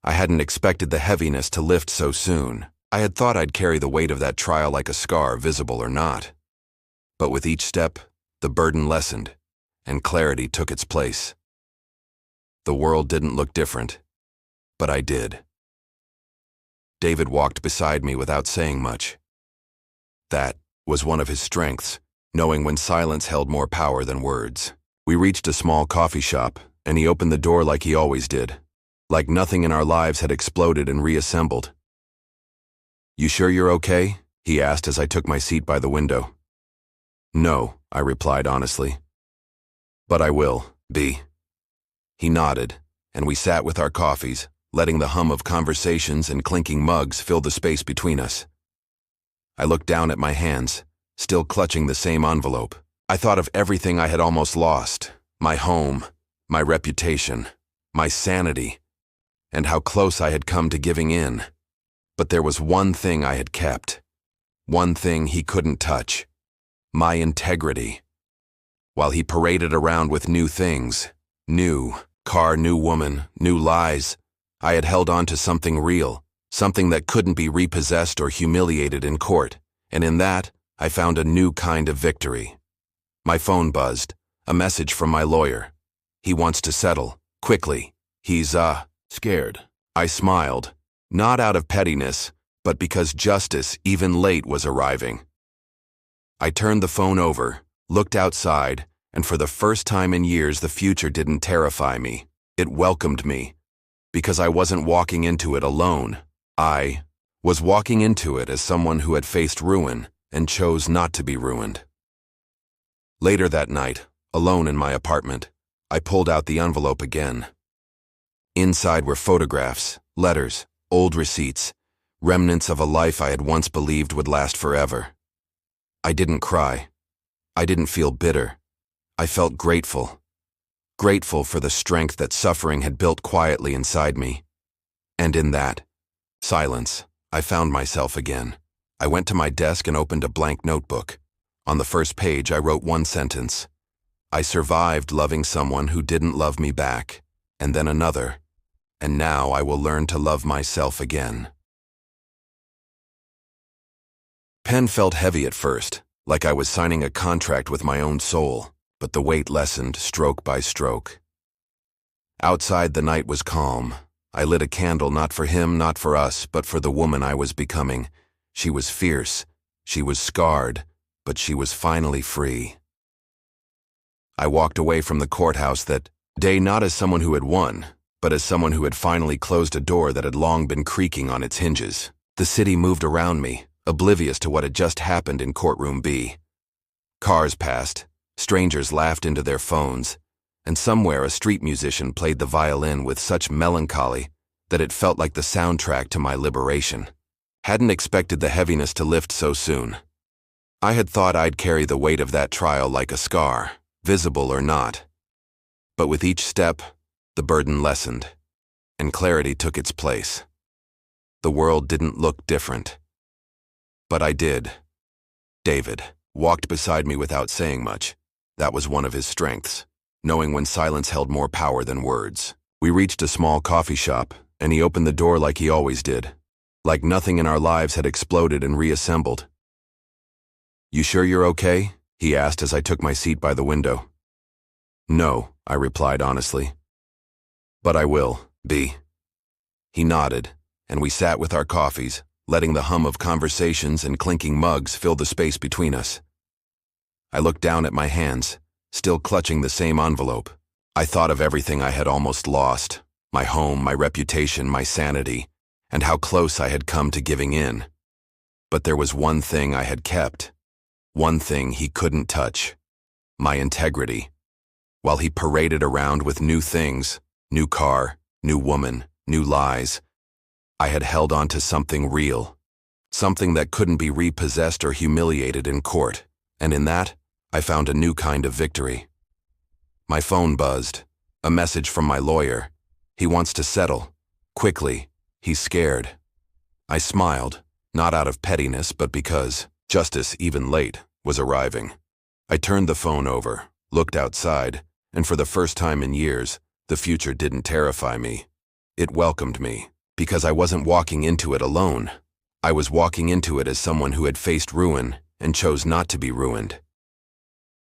I hadn't expected the heaviness to lift so soon. I had thought I'd carry the weight of that trial like a scar, visible or not. But with each step, the burden lessened, and clarity took its place. The world didn't look different, but I did. David walked beside me without saying much. That was one of his strengths, knowing when silence held more power than words. We reached a small coffee shop, and he opened the door like he always did, like nothing in our lives had exploded and reassembled. "You sure you're okay?" he asked as I took my seat by the window. "No," I replied honestly. "But I will be." He nodded, and we sat with our coffees, letting the hum of conversations and clinking mugs fill the space between us. I looked down at my hands, still clutching the same envelope. I thought of everything I had almost lost, my home, my reputation, my sanity, and how close I had come to giving in. But there was one thing I had kept, one thing he couldn't touch, my integrity. While he paraded around with new things, new car, new woman, new lies, I had held on to something real, something that couldn't be repossessed or humiliated in court, and in that, I found a new kind of victory. My phone buzzed, a message from my lawyer. He wants to settle, quickly. He's, scared. I smiled, not out of pettiness, but because justice, even late, was arriving. I turned the phone over, looked outside, and for the first time in years the future didn't terrify me. It welcomed me, because I wasn't walking into it alone. I was walking into it as someone who had faced ruin and chose not to be ruined. Later that night, alone in my apartment, I pulled out the envelope again. Inside were photographs, letters, old receipts, remnants of a life I had once believed would last forever. I didn't cry. I didn't feel bitter. I felt grateful. Grateful for the strength that suffering had built quietly inside me. And in that silence, I found myself again. I went to my desk and opened a blank notebook. On the first page, I wrote one sentence. I survived loving someone who didn't love me back, and then another, and now I will learn to love myself again. Pen felt heavy at first, like I was signing a contract with my own soul, but the weight lessened stroke by stroke. Outside, the night was calm, I lit a candle not for him, not for us, but for the woman I was becoming. She was fierce. She was scarred, but she was finally free. I walked away from the courthouse that day not as someone who had won, but as someone who had finally closed a door that had long been creaking on its hinges. The city moved around me, oblivious to what had just happened in courtroom B. Cars passed, strangers laughed into their phones, and somewhere a street musician played the violin with such melancholy that it felt like the soundtrack to my liberation. Hadn't expected the heaviness to lift so soon. I had thought I'd carry the weight of that trial like a scar, visible or not. But with each step, the burden lessened, and clarity took its place. The world didn't look different. But I did. David walked beside me without saying much. That was one of his strengths, knowing when silence held more power than words. We reached a small coffee shop, and he opened the door like he always did, like nothing in our lives had exploded and reassembled. "You sure you're okay?" he asked as I took my seat by the window. "No," I replied honestly. "But I will, be." He nodded, and we sat with our coffees, letting the hum of conversations and clinking mugs fill the space between us. I looked down at my hands, still clutching the same envelope. I thought of everything I had almost lost, my home, my reputation, my sanity, and how close I had come to giving in. But there was one thing I had kept, one thing he couldn't touch, my integrity. While he paraded around with new things, new car, new woman, new lies, I had held on to something real, something that couldn't be repossessed or humiliated in court, and in that, I found a new kind of victory. My phone buzzed, a message from my lawyer. He wants to settle. Quickly, he's scared. I smiled, not out of pettiness, but because justice, even late, was arriving. I turned the phone over, looked outside, and for the first time in years, the future didn't terrify me. It welcomed me, because I wasn't walking into it alone. I was walking into it as someone who had faced ruin and chose not to be ruined.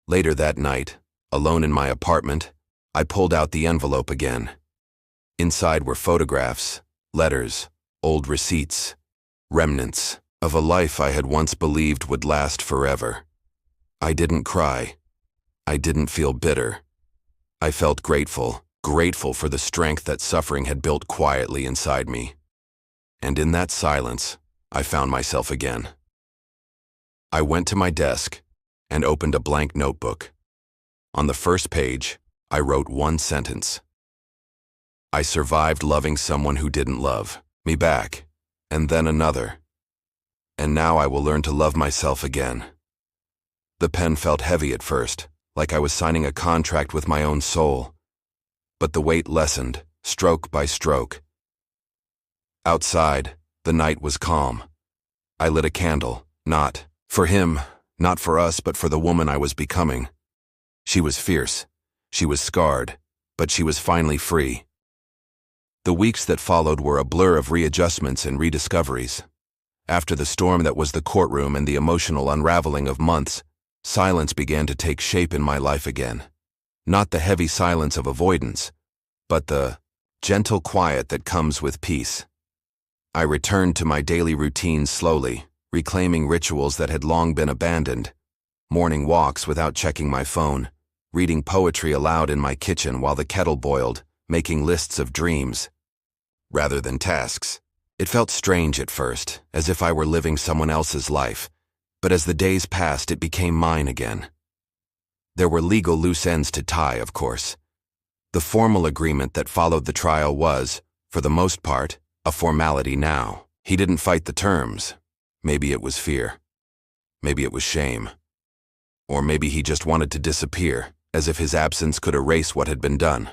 Later that night, alone in my apartment, I pulled out the envelope again. Inside were photographs, letters, old receipts, remnants of a life I had once believed would last forever. I didn't cry. I didn't feel bitter. I felt grateful for the strength that suffering had built quietly inside me. And in that silence, I found myself again. I went to my desk and opened a blank notebook. On the first page, I wrote one sentence. I survived loving someone who didn't love me back, and then another. And now I will learn to love myself again. The pen felt heavy at first, like I was signing a contract with my own soul. But the weight lessened, stroke by stroke. Outside, the night was calm. I lit a candle, not for him, not for us, but for the woman I was becoming. She was fierce. She was scarred, but she was finally free. The weeks that followed were a blur of readjustments and rediscoveries. After the storm that was the courtroom and the emotional unraveling of months, silence began to take shape in my life again. Not the heavy silence of avoidance, but the gentle quiet that comes with peace. I returned to my daily routines slowly, reclaiming rituals that had long been abandoned. Morning walks without checking my phone, reading poetry aloud in my kitchen while the kettle boiled, making lists of dreams, rather than tasks. It felt strange at first, as if I were living someone else's life, but as the days passed, it became mine again. There were legal loose ends to tie, of course. The formal agreement that followed the trial was, for the most part, a formality now. He didn't fight the terms. Maybe it was fear. Maybe it was shame. Or maybe he just wanted to disappear, as if his absence could erase what had been done.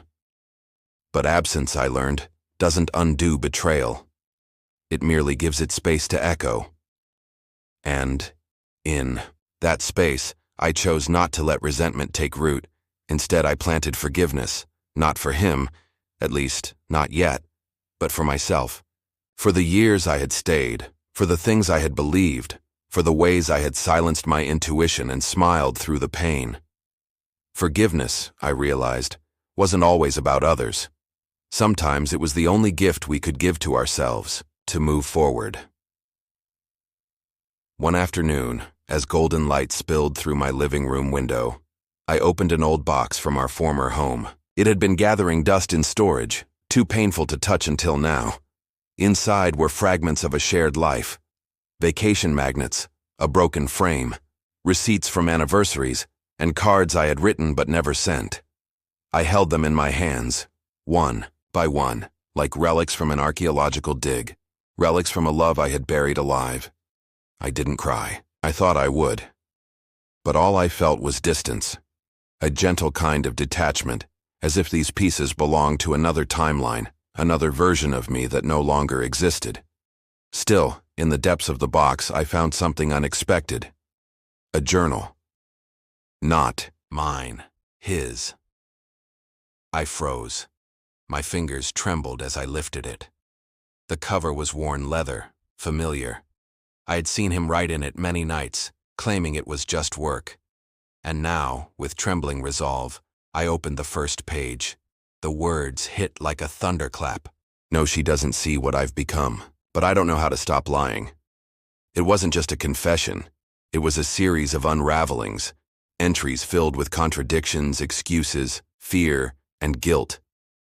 But absence, I learned, doesn't undo betrayal. It merely gives it space to echo. And, in that space, I chose not to let resentment take root. Instead, I planted forgiveness, not for him, at least, not yet, but for myself. For the years I had stayed, for the things I had believed, for the ways I had silenced my intuition and smiled through the pain. Forgiveness, I realized, wasn't always about others. Sometimes it was the only gift we could give to ourselves, to move forward. One afternoon, as golden light spilled through my living room window, I opened an old box from our former home. It had been gathering dust in storage, too painful to touch until now. Inside were fragments of a shared life, vacation magnets, a broken frame, receipts from anniversaries, and cards I had written but never sent. I held them in my hands, one by one, like relics from an archaeological dig, relics from a love I had buried alive. I didn't cry. I thought I would. But all I felt was distance, a gentle kind of detachment, as if these pieces belonged to another timeline, another version of me that no longer existed. Still, in the depths of the box, I found something unexpected. A journal. Not mine, his. I froze. My fingers trembled as I lifted it. The cover was worn leather, familiar. I had seen him write in it many nights, claiming it was just work. And now, with trembling resolve, I opened the first page. The words hit like a thunderclap. No, she doesn't see what I've become, but I don't know how to stop lying. It wasn't just a confession. It was a series of unravelings, entries filled with contradictions, excuses, fear, and guilt.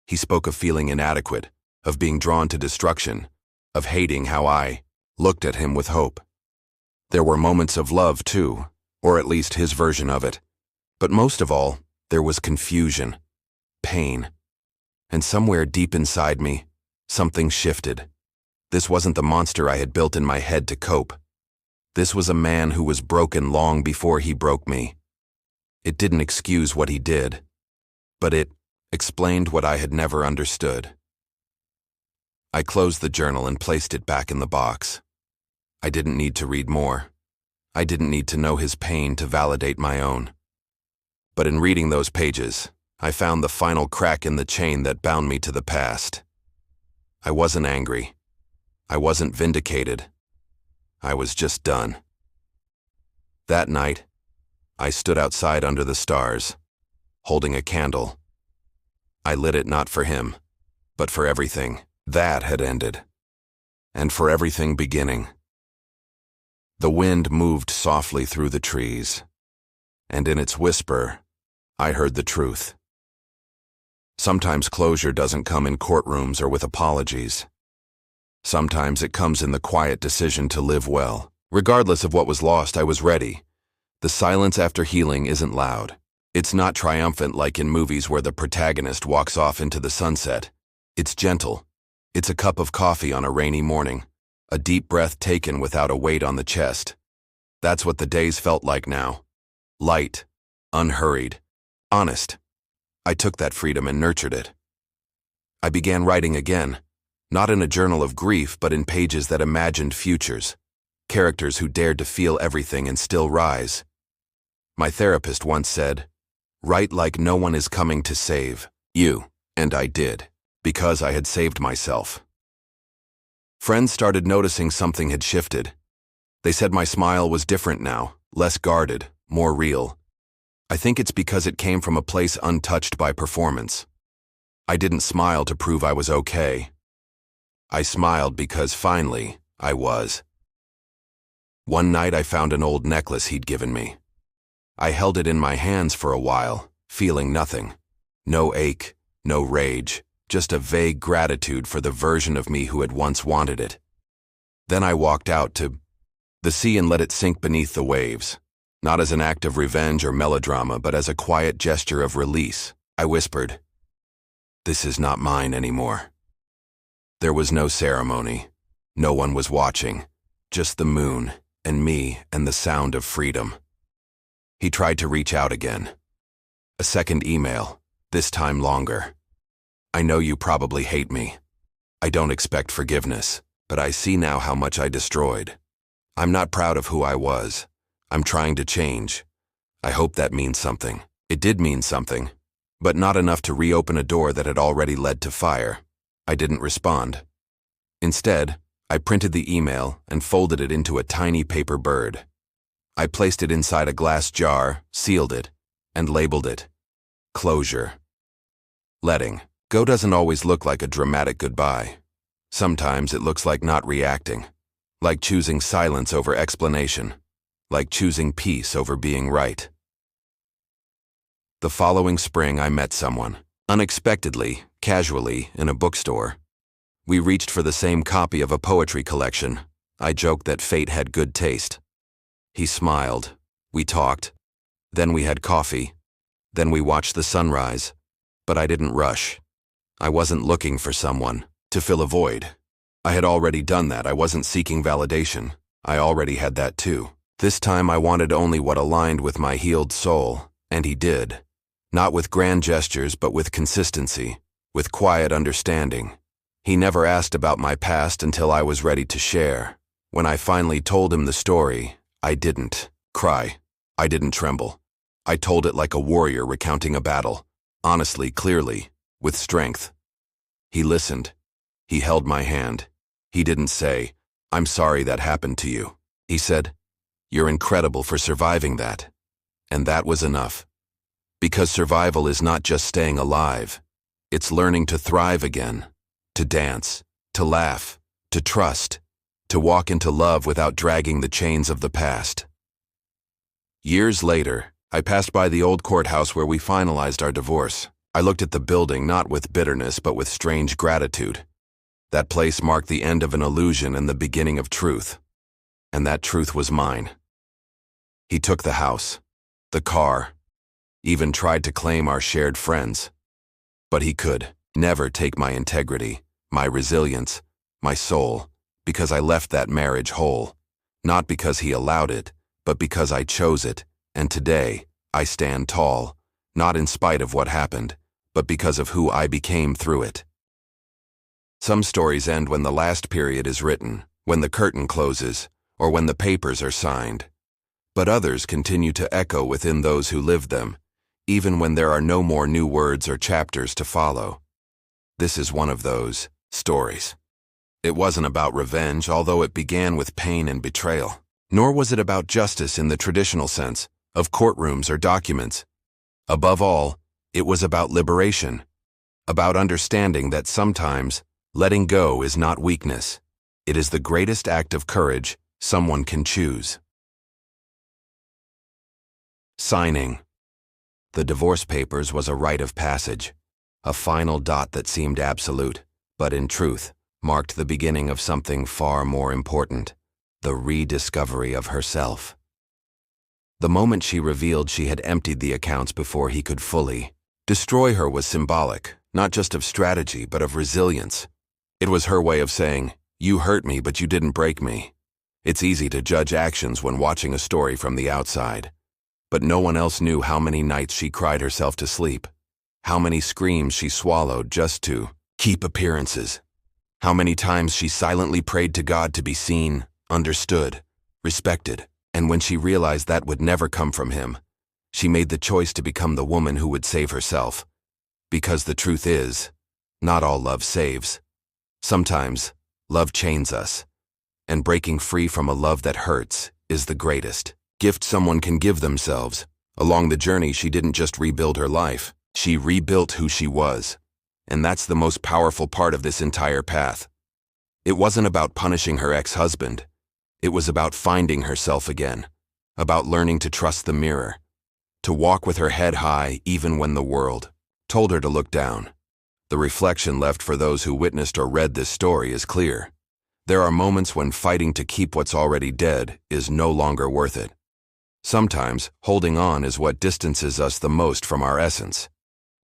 He spoke of feeling inadequate, of being drawn to destruction, of hating how I looked at him with hope. There were moments of love, too, or at least his version of it. But most of all, there was confusion, pain. And somewhere deep inside me, something shifted. This wasn't the monster I had built in my head to cope. This was a man who was broken long before he broke me. It didn't excuse what he did, but it explained what I had never understood. I closed the journal and placed it back in the box. I didn't need to read more. I didn't need to know his pain to validate my own. But in reading those pages, I found the final crack in the chain that bound me to the past. I wasn't angry. I wasn't vindicated. I was just done. That night, I stood outside under the stars, holding a candle. I lit it not for him, but for everything that had ended, and for everything beginning. The wind moved softly through the trees, and in its whisper, I heard the truth. Sometimes closure doesn't come in courtrooms or with apologies. Sometimes it comes in the quiet decision to live well. Regardless of what was lost, I was ready. The silence after healing isn't loud. It's not triumphant like in movies where the protagonist walks off into the sunset. It's gentle. It's a cup of coffee on a rainy morning, a deep breath taken without a weight on the chest. That's what the days felt like now. Light, unhurried, honest. I took that freedom and nurtured it. I began writing again, not in a journal of grief, but in pages that imagined futures, characters who dared to feel everything and still rise. My therapist once said, "Write like no one is coming to save you," and I did, because I had saved myself. Friends started noticing something had shifted. They said my smile was different now, less guarded, more real. I think it's because it came from a place untouched by performance. I didn't smile to prove I was okay. I smiled because finally, I was. One night I found an old necklace he'd given me. I held it in my hands for a while, feeling nothing. No ache, no rage, just a vague gratitude for the version of me who had once wanted it. Then I walked out to the sea and let it sink beneath the waves, not as an act of revenge or melodrama, but as a quiet gesture of release. I whispered, "This is not mine anymore." There was no ceremony. No one was watching, just the moon and me and the sound of freedom. He tried to reach out again. A second email, this time longer. "I know you probably hate me. I don't expect forgiveness, but I see now how much I destroyed. I'm not proud of who I was. I'm trying to change. I hope that means something." It did mean something, but not enough to reopen a door that had already led to fire. I didn't respond. Instead, I printed the email and folded it into a tiny paper bird. I placed it inside a glass jar, sealed it, and labeled it, "Closure." Letting Go doesn't always look like a dramatic goodbye. Sometimes it looks like not reacting, like choosing silence over explanation, like choosing peace over being right. The following spring, I met someone, unexpectedly, casually, in a bookstore. We reached for the same copy of a poetry collection. I joked that fate had good taste. He smiled. We talked. Then we had coffee. Then we watched the sunrise. But I didn't rush. I wasn't looking for someone to fill a void. I had already done that. I wasn't seeking validation. I already had that too. This time I wanted only what aligned with my healed soul, and he did. Not with grand gestures, but with consistency, with quiet understanding. He never asked about my past until I was ready to share. When I finally told him the story, I didn't cry. I didn't tremble. I told it like a warrior recounting a battle, honestly, clearly, with strength. He listened. He held my hand. He didn't say, "I'm sorry that happened to you." He said, "You're incredible for surviving that." And that was enough. Because survival is not just staying alive. It's learning to thrive again, to dance, to laugh, to trust, to walk into love without dragging the chains of the past. Years later, I passed by the old courthouse where we finalized our divorce. I looked at the building not with bitterness but with strange gratitude. That place marked the end of an illusion and the beginning of truth. And that truth was mine. He took the house, the car, even tried to claim our shared friends. But he could never take my integrity, my resilience, my soul, because I left that marriage whole. Not because he allowed it, but because I chose it, and today, I stand tall, not in spite of what happened, but because of who I became through it. Some stories end when the last period is written, when the curtain closes, or when the papers are signed. But others continue to echo within those who lived them, even when there are no more new words or chapters to follow. This is one of those stories. It wasn't about revenge, although it began with pain and betrayal. Nor was it about justice in the traditional sense, of courtrooms or documents. Above all, it was about liberation, about understanding that sometimes letting go is not weakness. It is the greatest act of courage someone can choose. Signing. The divorce papers was a rite of passage, a final dot that seemed absolute, but in truth, marked the beginning of something far more important, the rediscovery of herself. The moment she revealed she had emptied the accounts before he could fully destroy her was symbolic, not just of strategy, but of resilience. It was her way of saying, "You hurt me, but you didn't break me." It's easy to judge actions when watching a story from the outside. But no one else knew how many nights she cried herself to sleep, how many screams she swallowed just to keep appearances, how many times she silently prayed to God to be seen, understood, respected, and when she realized that would never come from him, she made the choice to become the woman who would save herself. Because the truth is, not all love saves. Sometimes, love chains us, and breaking free from a love that hurts is the greatest gift someone can give themselves. Along the journey, she didn't just rebuild her life, she rebuilt who she was. And that's the most powerful part of this entire path. It wasn't about punishing her ex-husband. It was about finding herself again, about learning to trust the mirror, to walk with her head high even when the world told her to look down. The reflection left for those who witnessed or read this story is clear. There are moments when fighting to keep what's already dead is no longer worth it. Sometimes, holding on is what distances us the most from our essence.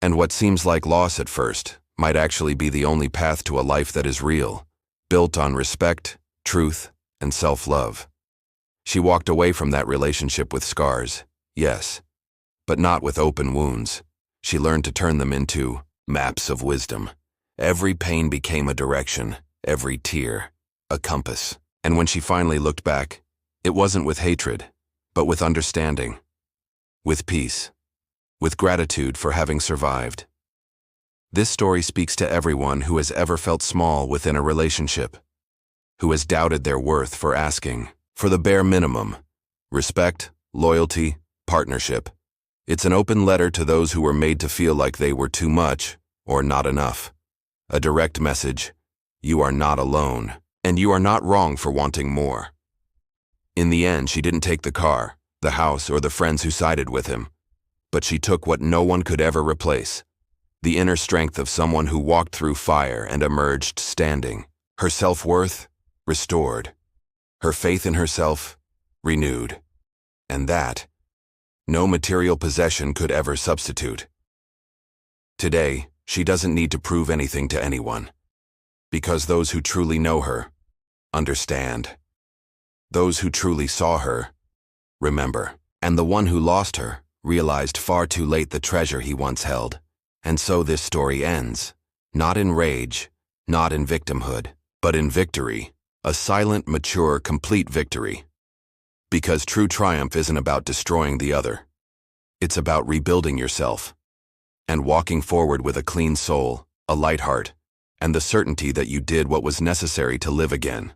And what seems like loss at first might actually be the only path to a life that is real, built on respect, truth, and self-love. She walked away from that relationship with scars, yes, but not with open wounds. She learned to turn them into maps of wisdom. Every pain became a direction, every tear, a compass. And when she finally looked back, it wasn't with hatred, but with understanding, with peace, with gratitude for having survived. This story speaks to everyone who has ever felt small within a relationship, who has doubted their worth for asking for the bare minimum: respect, loyalty, partnership. It's an open letter to those who were made to feel like they were too much or not enough. A direct message, you are not alone, and you are not wrong for wanting more. In the end, she didn't take the car, the house, or the friends who sided with him, but she took what no one could ever replace, the inner strength of someone who walked through fire and emerged standing, her self-worth restored, her faith in herself renewed, and that no material possession could ever substitute. Today, she doesn't need to prove anything to anyone, because those who truly know her understand. Those who truly saw her remember, and the one who lost her realized far too late the treasure he once held. And so this story ends, not in rage, not in victimhood, but in victory, a silent, mature, complete victory. Because true triumph isn't about destroying the other. It's about rebuilding yourself and walking forward with a clean soul, a light heart, and the certainty that you did what was necessary to live again.